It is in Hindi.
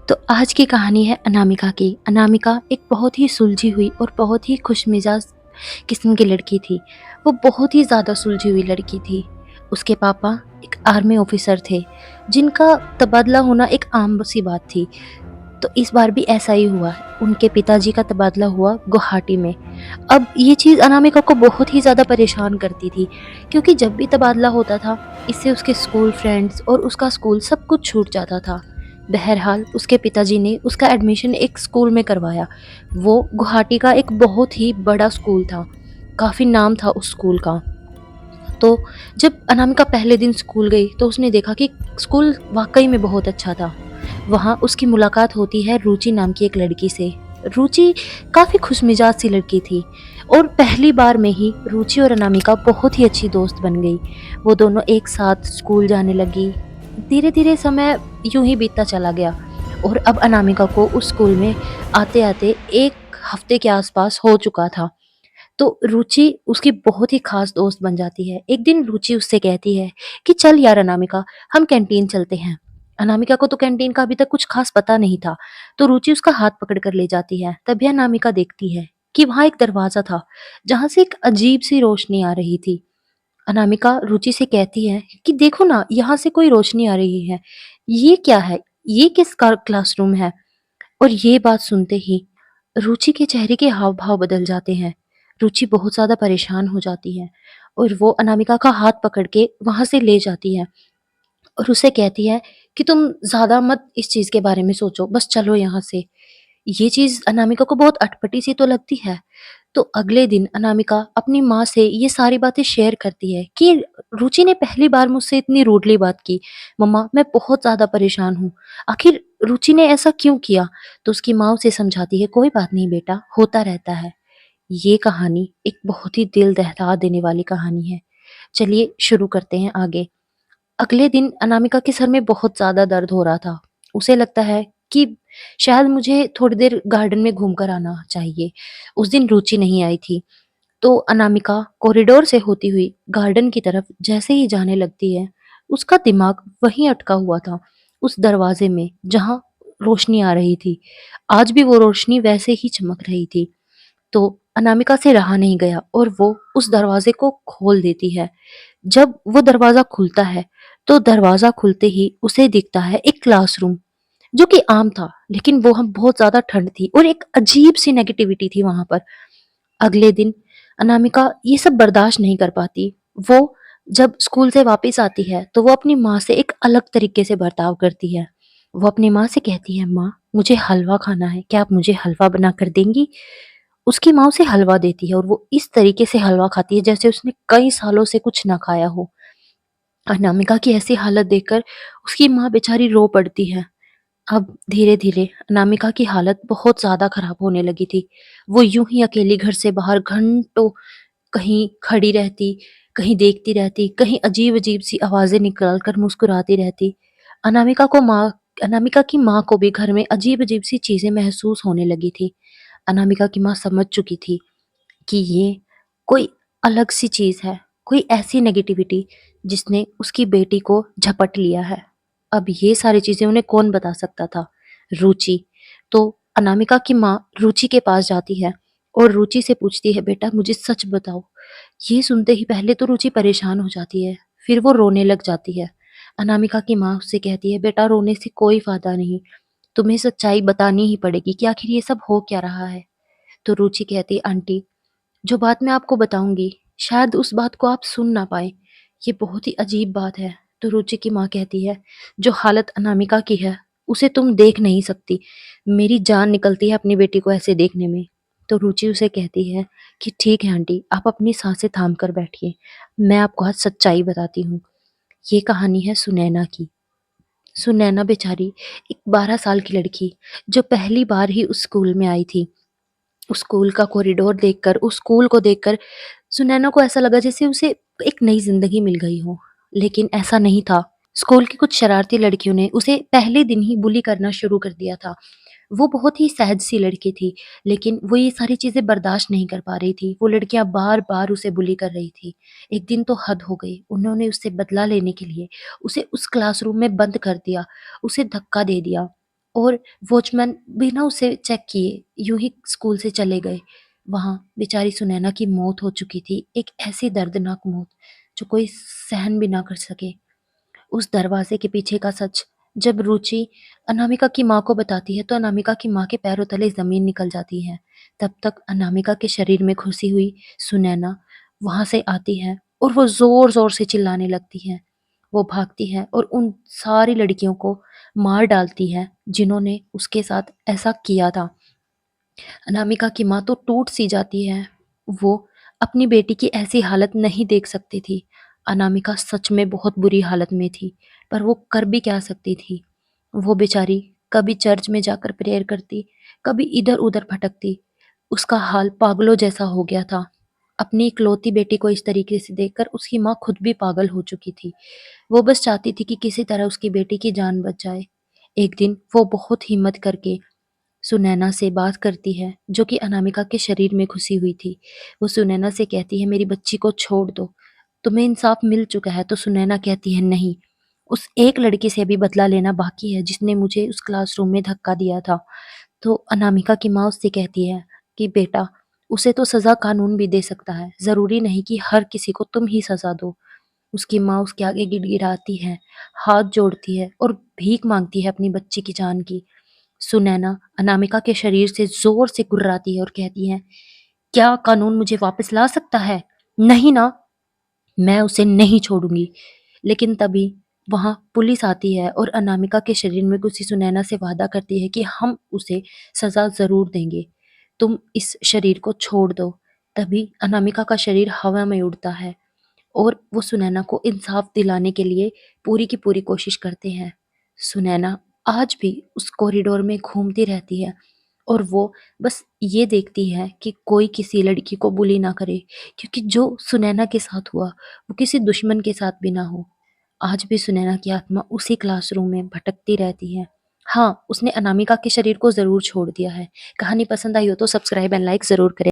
तो आज की कहानी है अनामिका की। अनामिका एक बहुत ही सुलझी हुई और बहुत ही खुशमिजाज किस्म की लड़की थी। वो बहुत ही ज़्यादा सुलझी हुई लड़की थी। उसके पापा एक आर्मी ऑफिसर थे, जिनका तबादला होना एक आम सी बात थी। तो इस बार भी ऐसा ही हुआ। उनके पिताजी का तबादला हुआ गुवाहाटी में। अब ये चीज़ अनामिका को बहुत ही ज़्यादा परेशान करती थी, क्योंकि जब भी तबादला होता था, इससे उसके स्कूल फ्रेंड्स और उसका स्कूल सब कुछ छूट जाता था। बहरहाल उसके पिताजी ने उसका एडमिशन एक स्कूल में करवाया। वो गुवाहाटी का एक बहुत ही बड़ा स्कूल था, काफ़ी नाम था उस स्कूल का। तो जब अनामिका पहले दिन स्कूल गई तो उसने देखा कि स्कूल वाक़ई में बहुत अच्छा था। वहाँ उसकी मुलाकात होती है रुचि नाम की एक लड़की से। रुचि काफ़ी खुशमिजाज सी लड़की थी और पहली बार में ही रुचि और अनामिका बहुत ही अच्छी दोस्त बन गई। वो दोनों एक साथ स्कूल जाने लगी। धीरे-धीरे समय यूँ ही बीतता चला गया और अब अनामिका को उस स्कूल में आते-आते 1 हफ़्ते के आस-पास हो चुका था। तो रुचि उसकी बहुत ही ख़ास दोस्त बन जाती है। एक दिन रुचि उससे कहती है कि चल यार अनामिका, हम कैंटीन चलते हैं। अनामिका को तो कैंटीन का अभी तक कुछ ख़ास पता नहीं था, तो रुचि उसका हाथ पकड़ कर ले जाती है। तभी अनामिका देखती है कि वहाँ एक दरवाज़ा था, जहाँ से एक अजीब-सी रोशनी आ रही थी। अनामिका रुचि से कहती है कि देखो ना, यहाँ से कोई रोशनी आ रही है। ये क्या है? ये किस का क्लासरूम है? और ये बात सुनते ही रुचि के चेहरे के हाव-भाव बदल जाते हैं। रुचि बहुत ज़्यादा परेशान हो जाती है और वो अनामिका का हाथ पकड़ के वहाँ से ले जाती है और उसे कहती है कि तुम ज़्यादा मत इस चीज़ के बारे में सोचो, बस चलो यहाँ से। ये चीज़ अनामिका को बहुत अटपटी सी तो लगती है। तो अगले दिन अनामिका अपनी माँ से ये सारी बातें शेयर करती है कि रुचि ने पहली बार मुझसे इतनी रूडली बात की। मम्मा, मैं बहुत ज़्यादा परेशान हूँ। आखिर रुचि ने ऐसा क्यों किया? तो उसकी माँ उसे समझाती है, कोई बात नहीं बेटा, होता रहता है। ये कहानी एक बहुत ही दिल दहला देने वाली कहानी है। चलिए शुरू करते हैं आगे। अगले दिन अनामिका के सर में बहुत ज़्यादा दर्द हो रहा था। उसे लगता है कि शायद मुझे थोड़ी देर गार्डन में घूम कर आना चाहिए। उस दिन रुचि नहीं आई थी, तो अनामिका कॉरिडोर से होती हुई गार्डन की तरफ जैसे ही जाने लगती है, उसका दिमाग वहीं अटका हुआ था, उस दरवाज़े में जहाँ रोशनी आ रही थी। आज भी वो रोशनी वैसे ही चमक रही थी। तो अनामिका से रहा नहीं गया और वो उस दरवाज़े को खोल देती है। जब वो दरवाज़ा खुलता है, तो दरवाज़ा खुलते ही उसे दिखता है एक क्लासरूम, जो कि आम था, लेकिन वो हम बहुत ज़्यादा ठंड थी और एक अजीब-सी नेगेटिविटी थी वहाँ पर। अगले दिन अनामिका ये सब बर्दाश्त नहीं कर पाती। वो जब स्कूल से वापस आती है, तो वो अपनी माँ से एक अलग तरीके से बर्ताव करती है। वो अपनी माँ से कहती है, "माँ, मुझे हलवा खाना है, क्या आप मुझे हलवा बनाकर देंगी?" उसकी माँ उसे हलवा देती है और वो इस तरीके से हलवा खाती है जैसे उसने कई सालों से कुछ ना खाया हो। अनामिका की ऐसी हालत देखकर उसकी माँ बेचारी रो पड़ती है। अब धीरे-धीरे अनामिका की हालत बहुत ज़्यादा खराब होने लगी थी। वो यूँ ही अकेली घर से बाहर घंटों कहीं खड़ी रहती, कहीं देखती रहती, कहीं अजीब-अजीब सी आवाज़ें निकाल कर मुस्कुराती रहती। अनामिका को माँ अनामिका की माँ को भी घर में अजीब-अजीब सी चीज़ें महसूस होने लगी थी। अनामिका की माँ समझ चुकी थी कि ये कोई अलग सी चीज़ है, कोई ऐसी नेगेटिविटी जिसने उसकी बेटी को झपट लिया है। अब ये सारी चीज़ें उन्हें कौन बता सकता था? रुचि। तो अनामिका की माँ रुचि के पास जाती है और रुचि से पूछती है, बेटा मुझे सच बताओ। ये सुनते ही पहले तो रुचि परेशान हो जाती है, फिर वो रोने लग जाती है। अनामिका की माँ उससे कहती है, बेटा रोने से कोई फ़ायदा नहीं, तुम्हें सच्चाई बतानी ही पड़ेगी कि आखिर ये सब हो क्या रहा है। तो रुचि कहती है, आंटी, जो बात मैं आपको बताऊँगी, शायद उस बात को आप सुन ना पाएँ। ये बहुत ही अजीब बात है। तो रुचि की माँ कहती है, जो हालत अनामिका की है, उसे तुम देख नहीं सकती। मेरी जान निकलती है अपनी बेटी को ऐसे देखने में। तो रुचि उसे कहती है कि ठीक है आंटी, आप अपनी साँसें थाम कर बैठिए। मैं आपको आज सच्चाई बताती हूँ। ये कहानी है सुनैना की। सुनैना बेचारी एक 12 साल की लड़की, जो पहली बार ही उस स्कूल में आई थी। उस स्कूल का कॉरिडोर देखकर, उस स्कूल को देखकर सुनैना को ऐसा लगा जैसे उसे एक नई ज़िंदगी मिल गई हो, लेकिन ऐसा नहीं था। स्कूल की कुछ शरारती लड़कियों ने उसे पहले दिन ही बुली करना शुरू कर दिया था। वो बहुत ही सहज-सी लड़की थी, लेकिन वो ये सारी चीज़ें बर्दाश्त नहीं कर पा रही थी। वो लड़कियाँ बार-बार उसे बुली कर रही थी। एक दिन तो हद हो गई। उन्होंने उससे बदला लेने के लिए उसे उस क्लासरूम में बंद कर दिया, उसे धक्का दे दिया और वॉचमैन बिना उसे चेक किए यूँ ही स्कूल से चले गए। वहाँ बेचारी सुनैना की मौत हो चुकी थी, एक ऐसी दर्दनाक मौत जो कोई सहन भी ना कर सके। उस दरवाजे के पीछे का सच जब रुचि अनामिका की माँ को बताती है तो अनामिका की माँ के पैरों तले ज़मीन निकल जाती है। तब तक अनामिका के शरीर में घुसी हुई सुनैना वहाँ से आती है और वो ज़ोर-ज़ोर से चिल्लाने लगती है। वो भागती है और उन सारी लड़कियों को मार डालती है जिन्होंने उसके साथ ऐसा किया था। अनामिका की माँ तो टूट सी जाती है। वो अपनी बेटी की ऐसी हालत नहीं देख सकती थी। अनामिका सच में बहुत बुरी हालत में थी, पर वो कर भी क्या सकती थी? वो बेचारी कभी चर्च में जाकर प्रेयर करती, कभी इधर-उधर भटकती। उसका हाल पागलों जैसा हो गया था। अपनी इकलौती बेटी को इस तरीके से देखकर उसकी माँ खुद भी पागल हो चुकी थी। वो बस चाहती थी कि किसी तरह उसकी बेटी की जान बच जाए। एक दिन वो बहुत हिम्मत करके सुनैना से बात करती है, जो कि अनामिका के शरीर में घुसी हुई थी। वो सुनैना से कहती है, मेरी बच्ची को छोड़ दो, तुम्हें इंसाफ मिल चुका है। तो सुनैना कहती है, नहीं, उस एक लड़की से अभी बदला लेना बाकी है जिसने मुझे उस क्लासरूम में धक्का दिया था। तो अनामिका की माँ उससे कहती है कि बेटा, उसे तो सज़ा कानून भी दे सकता है, ज़रूरी नहीं कि हर किसी को तुम ही सज़ा दो। उसकी माँ उसके आगे गिड़गिड़ाती है, हाथ जोड़ती है और भीख माँगती है अपनी बच्ची की जान की। सुनैना अनामिका के शरीर से ज़ोर से गुर्राती है और कहती है, क्या कानून मुझे वापस ला सकता है? नहीं ना, मैं उसे नहीं छोड़ूँगी। लेकिन तभी वहाँ पुलिस आती है और अनामिका के शरीर में घुसी सुनैना से वादा करती है कि हम उसे सज़ा ज़रूर देंगे, तुम इस शरीर को छोड़ दो। तभी अनामिका का शरीर हवा में उड़ता है और वो सुनैना को इंसाफ दिलाने के लिए पूरी की पूरी कोशिश करते हैं। सुनैना आज भी उस कॉरिडोर में घूमती रहती है और वो बस ये देखती है कि कोई किसी लड़की को बुली ना करे, क्योंकि जो सुनैना के साथ हुआ वो किसी दुश्मन के साथ भी ना हो। आज भी सुनैना की आत्मा उसी क्लासरूम में भटकती रहती है। हाँ, उसने अनामिका के शरीर को ज़रूर छोड़ दिया है। कहानी पसंद आई हो तो सब्सक्राइब एंड लाइक ज़रूर करें।